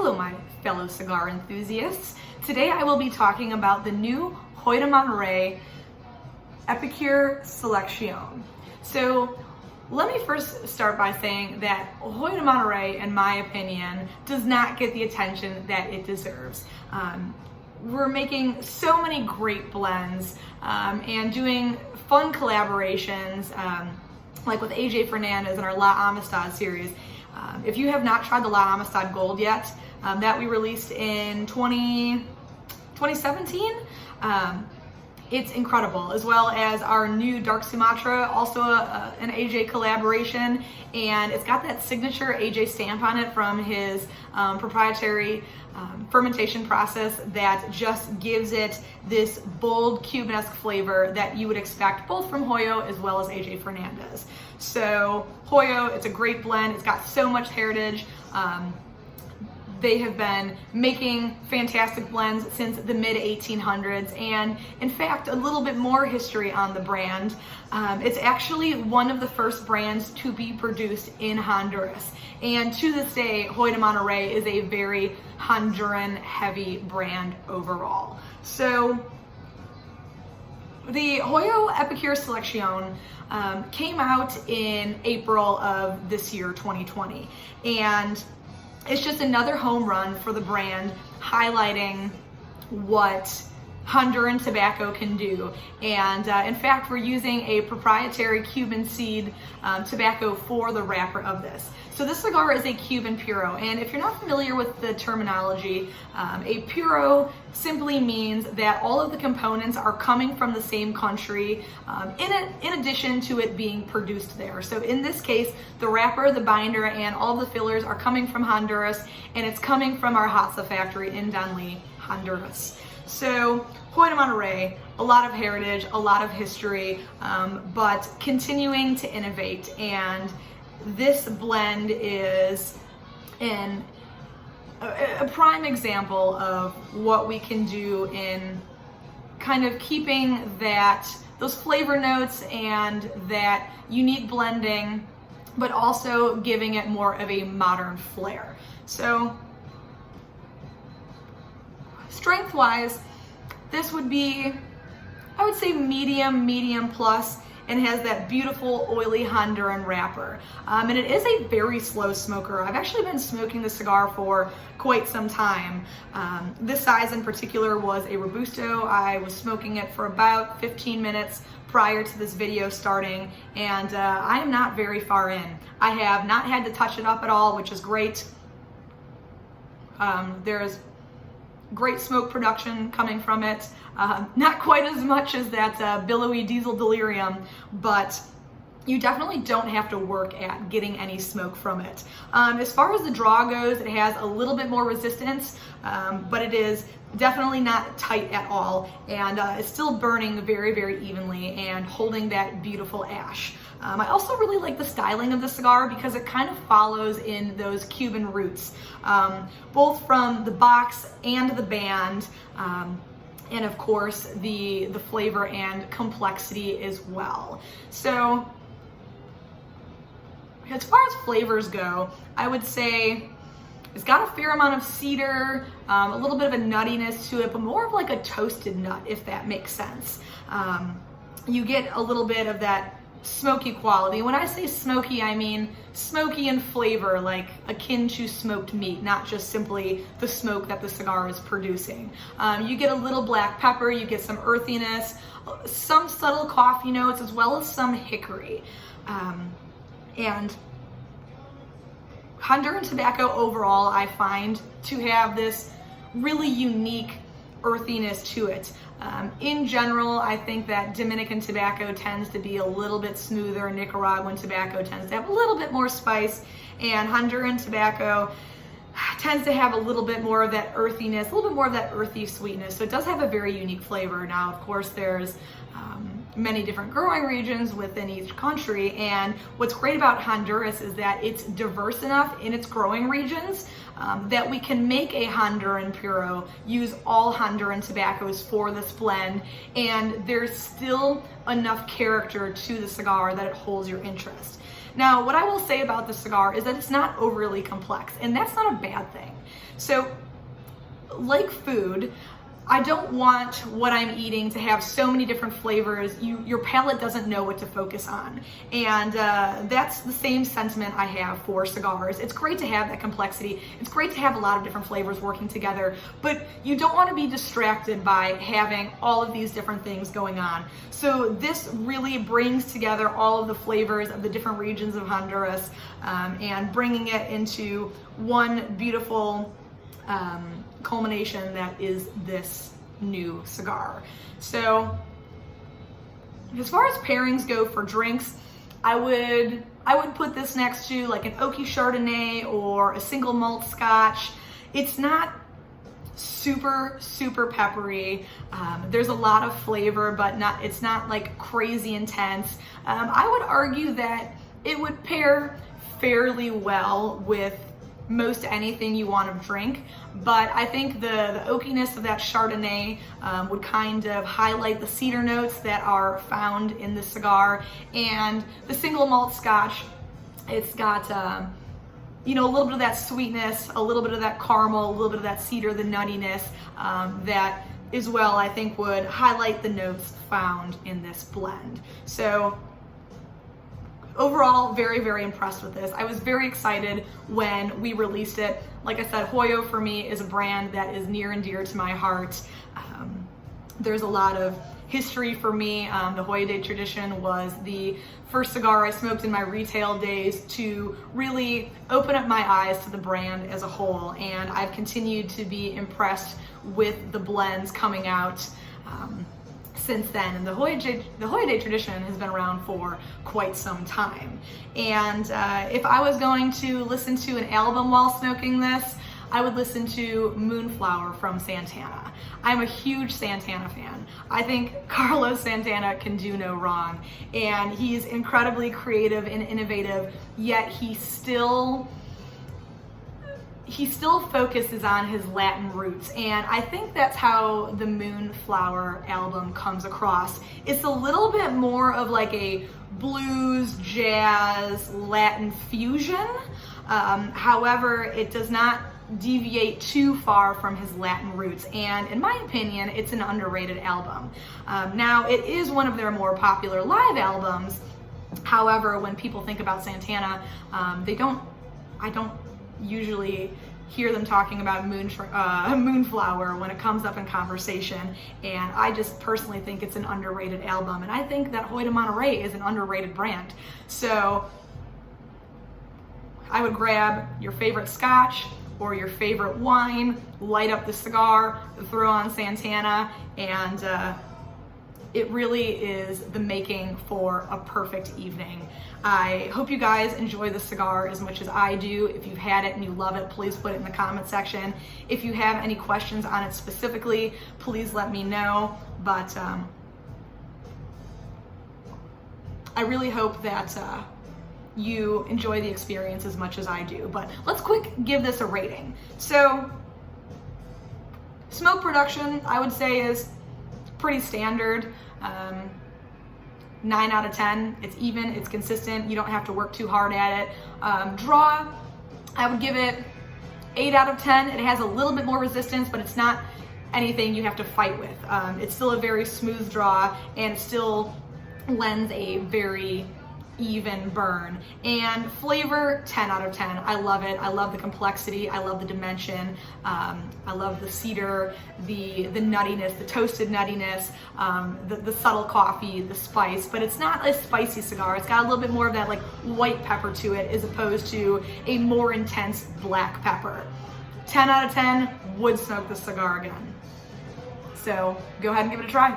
Hello my fellow cigar enthusiasts. Today I will be talking about the new Hoyo de Monterrey Epicure Selección. So let me first start by saying that Hoyo de Monterrey, in my opinion, does not get the attention that it deserves. We're making so many great blends and doing fun collaborations like with AJ Fernandez in our La Amistad series. If you have not tried the La Amistad Gold yet, that we released in 2017, it's incredible, as well as our new Dark Sumatra, also an AJ collaboration, and it's got that signature AJ stamp on it from his proprietary fermentation process that just gives it this bold Cuban-esque flavor that you would expect both from Hoyo as well as AJ Fernandez. So Hoyo, it's a great blend. It's got so much heritage. They have been making fantastic blends since the mid-1800s, and in fact, a little bit more history on the brand. It's actually one of the first brands to be produced in Honduras, and to this day, Hoyo de Monterrey is a very Honduran-heavy brand overall. So the Hoyo Epicure Selección came out in April of this year, 2020, and it's just another home run for the brand, highlighting what Honduran tobacco can do. And in fact, we're using a proprietary Cuban seed tobacco for the wrapper of this. So this cigar is a Cuban puro, and if you're not familiar with the terminology, a puro simply means that all of the components are coming from the same country in addition to it being produced there. So in this case, the wrapper, the binder, and all of the fillers are coming from Honduras, and it's coming from our Hatsa factory in Danlí, Honduras. So Hoyo de Monterrey, a lot of heritage, a lot of history, but continuing to innovate, and this blend is a prime example of what we can do in kind of keeping those flavor notes and that unique blending, but also giving it more of a modern flair. So strength-wise, this would be, I would say, medium plus, and has that beautiful oily Honduran wrapper. And it is a very slow smoker. I've actually been smoking the cigar for quite some time. This size in particular was a Robusto. I was smoking it for about 15 minutes prior to this video starting, and I am not very far in. I have not had to touch it up at all, which is great. There's great smoke production coming from it. Not quite as much as that billowy diesel delirium, but you definitely don't have to work at getting any smoke from it. As far as the draw goes, it has a little bit more resistance, but it is definitely not tight at all, and it's still burning very evenly and holding that beautiful ash. I also really like the styling of the cigar because it kind of follows in those Cuban roots, both from the box and the band, and of course the flavor and complexity as well. So as far as flavors go, I would say it's got a fair amount of cedar, a little bit of a nuttiness to it, but more of like a toasted nut, if that makes sense. You get a little bit of that smoky quality. When I say smoky, I mean smoky in flavor, like akin to smoked meat, not just simply the smoke that the cigar is producing. You get a little black pepper, you get some earthiness, some subtle coffee notes, as well as some hickory. And Honduran tobacco overall, I find to have this really unique earthiness to it. In general, I think that Dominican tobacco tends to be a little bit smoother, Nicaraguan tobacco tends to have a little bit more spice, and Honduran tobacco tends to have a little bit more of that earthiness, a little bit more of that earthy sweetness. So it does have a very unique flavor. Now, of course, there's many different growing regions within each country, and what's great about Honduras is that it's diverse enough in its growing regions that we can make a Honduran puro, use all Honduran tobaccos for this blend, and there's still enough character to the cigar that it holds your interest. Now, what I will say about the cigar is that it's not overly complex, and that's not a bad thing. So, like food, I don't want what I'm eating to have so many different flavors. Your palate doesn't know what to focus on. And that's the same sentiment I have for cigars. It's great to have that complexity. It's great to have a lot of different flavors working together, but you don't want to be distracted by having all of these different things going on. So this really brings together all of the flavors of the different regions of Honduras, and bringing it into one beautiful culmination that is this new cigar. So as far as pairings go for drinks, I would put this next to like an oaky Chardonnay or a single malt Scotch. It's not super peppery. There's a lot of flavor, but it's not like crazy intense. I would argue that it would pair fairly well with most anything you want to drink, but I think the oakiness of that Chardonnay would kind of highlight the cedar notes that are found in the cigar, and the single malt Scotch, it's got a little bit of that sweetness, a little bit of that caramel, a little bit of that cedar, the nuttiness that as well I think would highlight the notes found in this blend. So overall, very impressed with this. I was very excited when we released it. Like I said, Hoyo for me is a brand that is near and dear to my heart. There's a lot of history for me. The Hoyo Day Tradition was the first cigar I smoked in my retail days to really open up my eyes to the brand as a whole, and I've continued to be impressed with the blends coming out since then. And the Hoyo Day Tradition has been around for quite some time. And if I was going to listen to an album while smoking this, I would listen to Moonflower from Santana. I'm a huge Santana fan. I think Carlos Santana can do no wrong. And he's incredibly creative and innovative, yet he still focuses on his Latin roots, and I think that's how the Moonflower album comes across. It's a little bit more of like a blues, jazz, Latin fusion. However, it does not deviate too far from his Latin roots, and in my opinion, it's an underrated album. Now, it is one of their more popular live albums. However, when people think about Santana, I don't usually hear them talking about Moonflower when it comes up in conversation, and I just personally think it's an underrated album, and I think that Hoyo de Monterrey is an underrated brand. So I would grab your favorite Scotch or your favorite wine, light up the cigar, throw on Santana, and it really is the making for a perfect evening. I hope you guys enjoy the cigar as much as I do. If you've had it and you love it, please put it in the comment section. If you have any questions on it specifically, please let me know. But I really hope that you enjoy the experience as much as I do. But let's quick give this a rating. So smoke production, I would say, is pretty standard. 9 out of 10. It's even, it's consistent. You don't have to work too hard at it. Draw, I would give it 8 out of 10. It has a little bit more resistance, but it's not anything you have to fight with. It's still a very smooth draw, and it still lends a very even burn. And flavor, 10 out of 10. I love it. I love the complexity. I love the dimension. I love the cedar, the nuttiness, the toasted nuttiness, the subtle coffee, the spice, but it's not a spicy cigar. It's got a little bit more of that like white pepper to it as opposed to a more intense black pepper. 10 out of 10, would smoke this cigar again. So go ahead and give it a try.